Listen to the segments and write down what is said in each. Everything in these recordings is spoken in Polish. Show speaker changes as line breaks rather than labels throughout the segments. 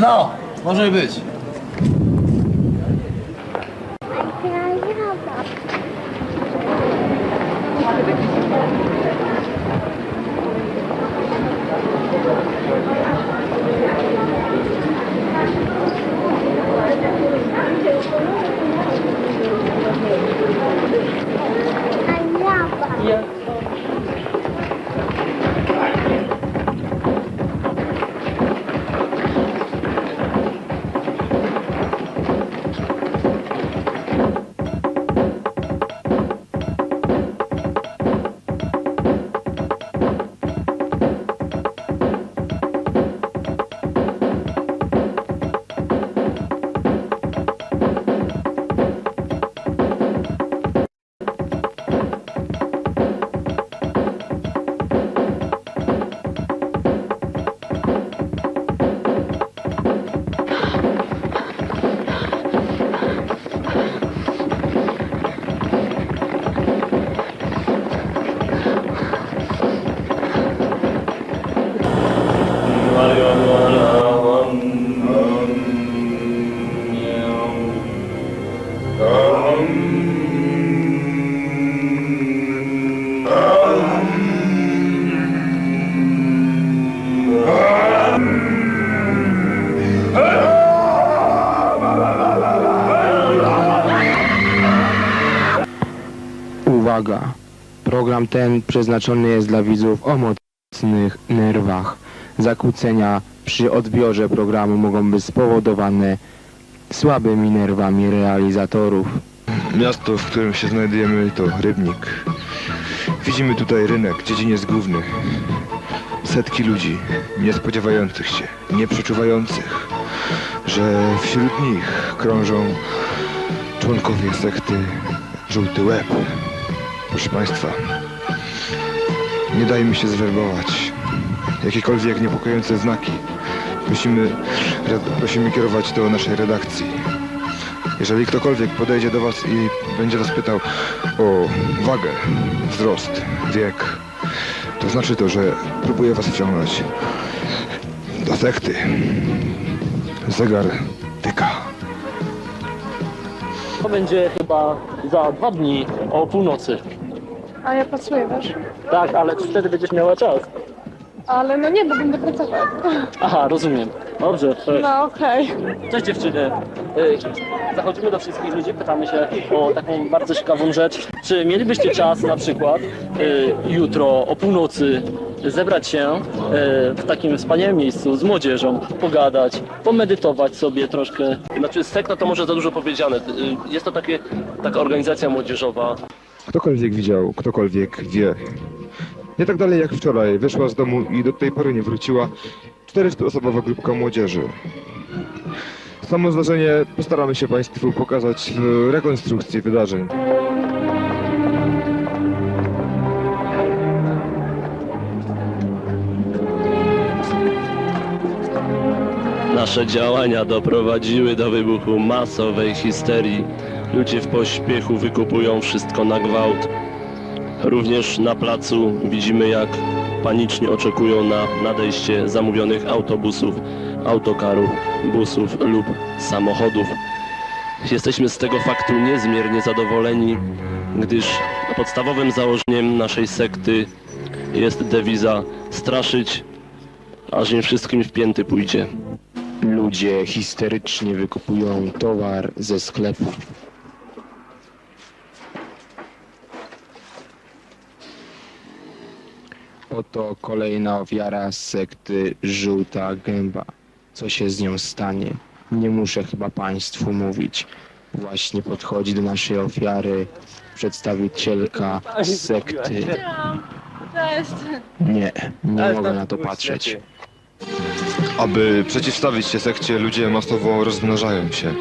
No, może być.
Uwaga! Program ten przeznaczony jest dla widzów o mocnych nerwach. Zakłócenia przy odbiorze programu mogą być spowodowane słabymi nerwami realizatorów.
Miasto, w którym się znajdujemy, to Rybnik. Widzimy tutaj rynek, dziedziniec główny. Setki ludzi, nie spodziewających się, nie przeczuwających, że wśród nich krążą członkowie sekty Żółty Łeb. Proszę Państwa, nie dajmy się zwerbować. Jakiekolwiek niepokojące znaki prosimy kierować do naszej redakcji. Jeżeli ktokolwiek podejdzie do Was i będzie Was pytał o wagę, wzrost, wiek, to znaczy to, że próbuje Was wciągnąć do sekty. Zegar tyka.
To będzie chyba za 2 dni o północy.
A ja pracuję, wiesz?
Tak, ale wtedy będziesz miała czas.
Ale no nie, bo będę pracować.
Aha, rozumiem. Dobrze.
No okej.
Cześć dziewczyny. Zachodzimy do wszystkich ludzi, pytamy się o taką bardzo ciekawą rzecz. Czy mielibyście czas na przykład jutro o północy zebrać się w takim wspaniałym miejscu z młodzieżą, pogadać, pomedytować sobie troszkę?
Znaczy sekta to może za dużo powiedziane. Jest to taka organizacja młodzieżowa.
Ktokolwiek widział, ktokolwiek wie. Nie tak dalej jak wczoraj, wyszła z domu i do tej pory nie wróciła 400-osobowa grupka młodzieży. Samo zdarzenie postaramy się Państwu pokazać w rekonstrukcji wydarzeń.
Nasze działania doprowadziły do wybuchu masowej histerii. Ludzie w pośpiechu wykupują wszystko na gwałt. Również na placu widzimy, jak panicznie oczekują na nadejście zamówionych autobusów, autokarów, busów lub samochodów. Jesteśmy z tego faktu niezmiernie zadowoleni, gdyż podstawowym założeniem naszej sekty jest dewiza straszyć, aż im wszystkim w pięty pójdzie.
Ludzie histerycznie wykupują towar ze sklepu. Oto kolejna ofiara z sekty Żółta Gęba. Co się z nią stanie? Nie muszę chyba Państwu mówić. Właśnie podchodzi do naszej ofiary przedstawicielka sekty.
Cześć.
Nie mogę na to patrzeć.
Aby przeciwstawić się sekcie, ludzie masowo rozmnażają się.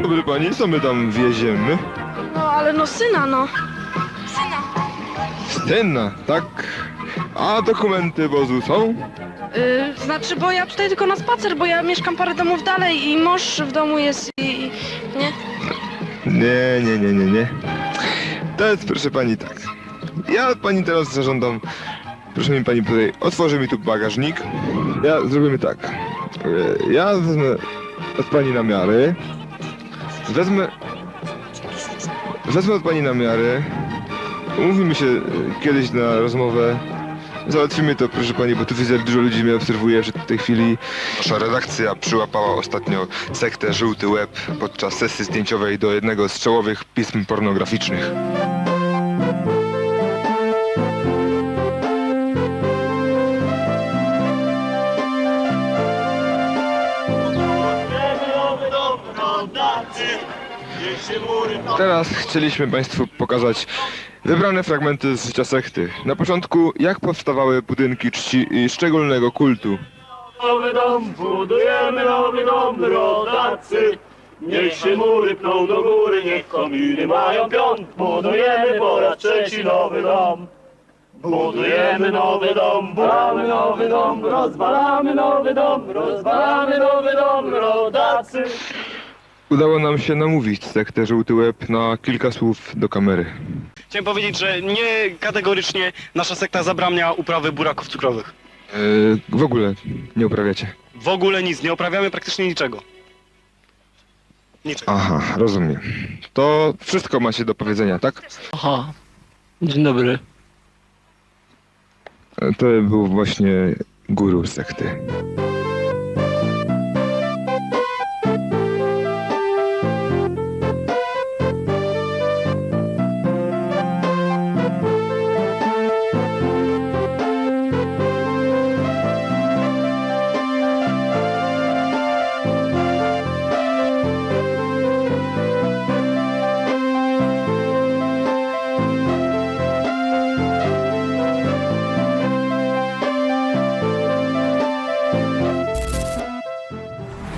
Dobry pani, co my tam wieziemy?
No ale no syna, no.
Syna, tak? A dokumenty wozu są?
Znaczy, bo ja tutaj tylko na spacer, bo ja mieszkam parę domów dalej i mąż w domu jest i nie?
Nie. To jest, proszę pani, tak. Ja pani teraz zażądam, proszę mi pani tutaj, otworzy mi tu bagażnik. Ja zrobimy tak. Ja wezmę od pani namiary. Wezmę od pani namiary. Umówimy się kiedyś na rozmowę. Załatwimy to, proszę pani, bo tu widzę, że dużo ludzi mnie obserwuje w tej chwili. Nasza redakcja przyłapała ostatnio sektę Żółty Łeb podczas sesji zdjęciowej do jednego z czołowych pism pornograficznych. Teraz chcieliśmy państwu pokazać wybrane fragmenty z życia sekty. Na początku, jak powstawały budynki czci i szczególnego kultu.
Nowy dom, budujemy nowy dom, rodacy. Niech się mury pną do góry, niech kominy mają pion. Budujemy po raz trzeci nowy dom. Budujemy nowy dom, budujemy nowy dom, rozwalamy nowy dom, rozwalamy nowy dom, rodacy.
Udało nam się namówić sektę Żółty Łeb na kilka słów do kamery.
Chciałem powiedzieć, że nie kategorycznie nasza sekta zabrania uprawy buraków cukrowych.
W ogóle nie uprawiacie.
W ogóle nic, nie uprawiamy praktycznie niczego. Niczego.
Aha, rozumiem. To wszystko macie do powiedzenia, tak?
Aha, dzień dobry.
To był właśnie guru sekty.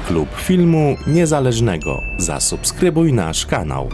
Klub Filmu Niezależnego. Zasubskrybuj nasz kanał.